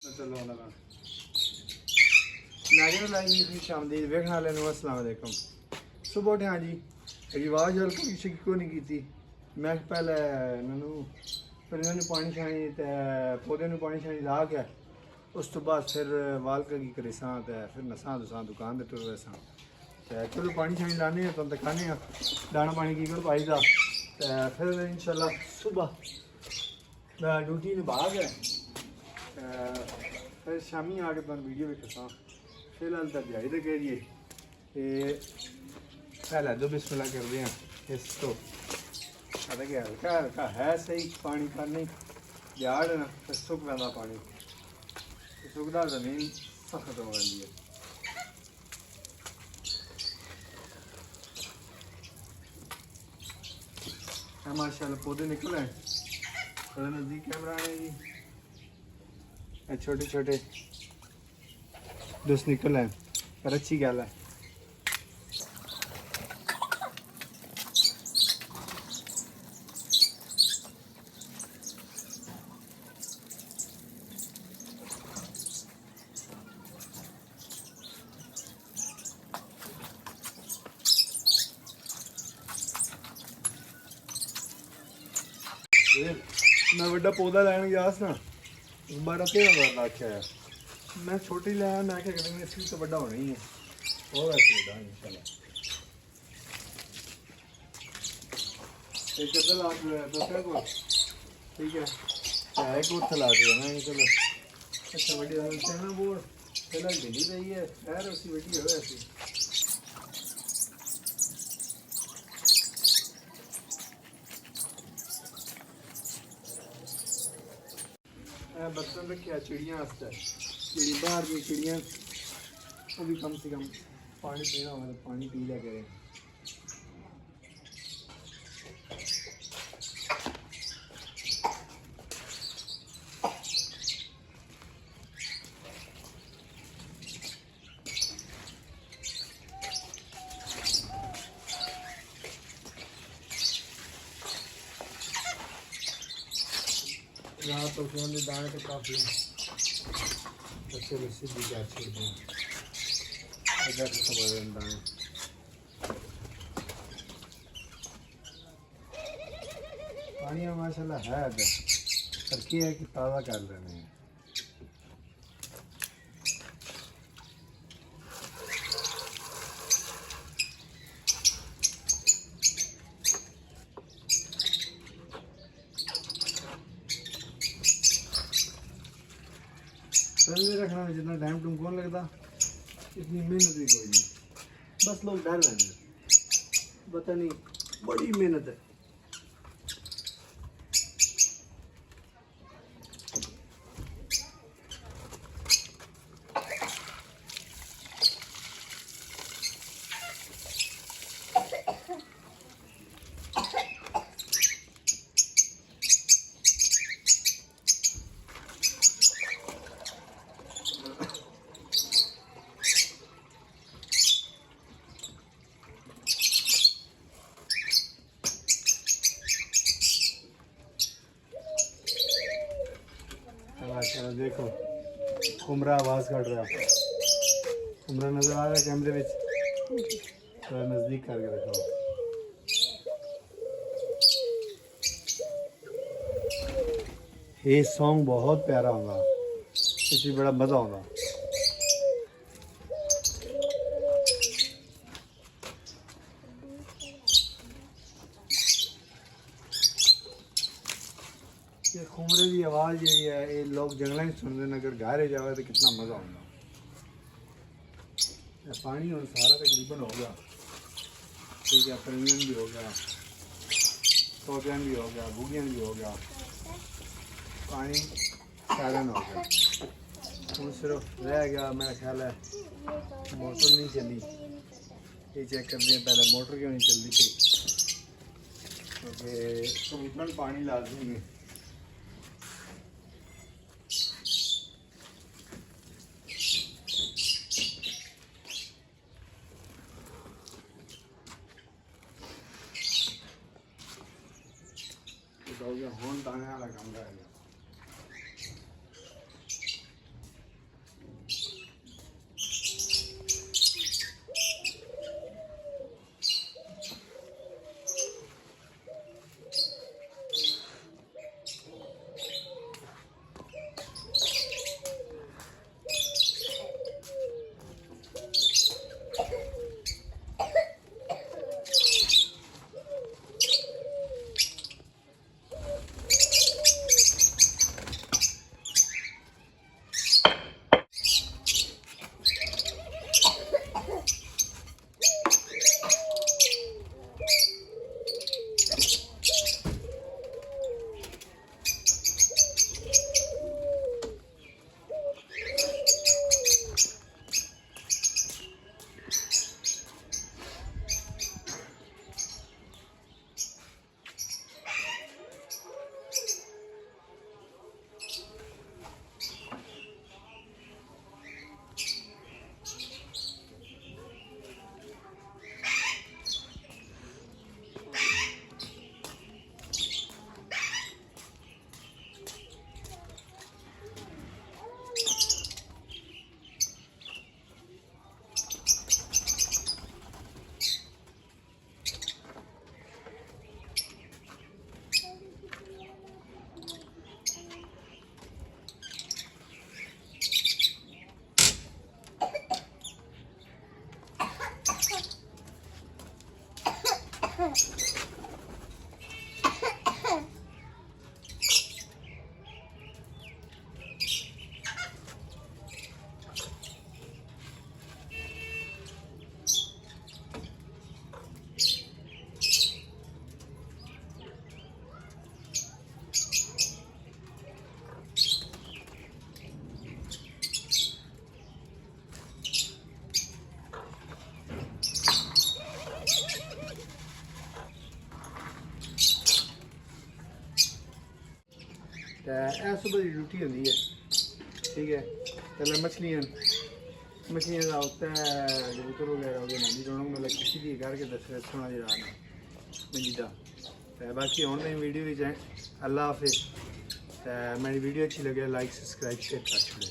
चलो लगा नारियल लाइनी की शामदीद वेखने वाले ਨੂੰ अस्सलाम वालेकुम। सुबह उठे हाँ जी रिवाज और कोई शिको नहीं की थी। मैं पहले इन्होंने पानी शानी ते पौधे में पानी शानी ला के उस तो बाद फिर वाल की करे सां ते फिर नसां दुसां दुकान ते टुर वैसा ते चलो पानी शानी लाने तो दिखाने दाना पानी की कर पाई दा ते फिर इंशाल्लाह सुबह ड्यूटी निभा गए फिर शामी आके तुम वीडियो भी खसा फिलहाल तो दिहाड़ी तो करिए पहले दो बिस्मिल्लाह कर रहे हैं इसको पता क्या हल्का हल्का है सही पानी का नहीं दिहाड़ ना फिर सुख पैदा पानी सुखदा जमीन सख्त हो रही है माशाल्लाह पौधे निकल आए थोड़ा नज़दीक कैमरा है जी छोटे छोटे दोस्त निकल आए पर अच्छी गल है। मैं बड़ा पौधा लैन गया ना 12-13 लाख है मैं छोटी लाया मैं क्या करेंगे इसकी तो बड़ा होना ही है और वैसे बड़ा इंशाल्लाह एक अद्धा लाख तो क्या को ठीक है चाहे को थला दिया मैं चलो अच्छा बढ़िया है ना बोर्ड चला ढीली रही है खैर उसी बेटी हो ऐसी बर्तन रखे चिड़िया जी बाहर की चिड़िया वो भी कम से कम पानी पीना होगा तो पानी पी लिया करें। रात तो फोन के दाने तो काफ़ी अच्छे लस्सी भी क्या छोड़ दें अगर समझ दाने पानी माशाल्लाह है अगर पर क्या है कि ताज़ा कर लेने हैं रखना में जितना टाइम टूम कौन लगता इतनी मेहनत भी कोई नहीं बस लोग डर रहे हैं पता नहीं बड़ी मेहनत है। माशाल्लाह देखो उमरा आवाज़ काट रहा उमरा नज़र आ रहा है कैमरे में थोड़ा नज़दीक करके रखो। ये सॉन्ग बहुत प्यारा होगा इसमें बड़ा मज़ा होगा। ये खुमरे की आवाज़ जी है ये लोग जंगल में सुन रहे हैं अगर घर जाए तो कितना मज़ा होगा। पानी और सारा तकरीबन हो गया ठीक है परियन भी हो गया तोतियन भी हो गया बुगियन भी हो गया पानी सारा हो गया हूँ सिर्फ रह गया मेरा ख्याल है मोटर नहीं चली ये चेक कर दिए पहले मोटर क्यों नहीं चलती थी क्योंकि कमिटमेंट पानी लाजमी है। हो गया होन दाने वाला काम रह गया ਇਹ ਸੁਬਹ ਦੀ ਡਿਊਟੀ ਹੁੰਦੀ ਹੈ ठीक है। पहले मछलियाँ का होता है कबूतर वगैरह हो गए ना जी दोनों मतलब किसी भी करके दस सोना जी रात मंजीदा बाकी ऑनलाइन वीडियो भी जाए। अल्लाह हाफिज़। मेरी वीडियो अच्छी लगे लाइक सब्सक्राइब शेयर कर छोड़े।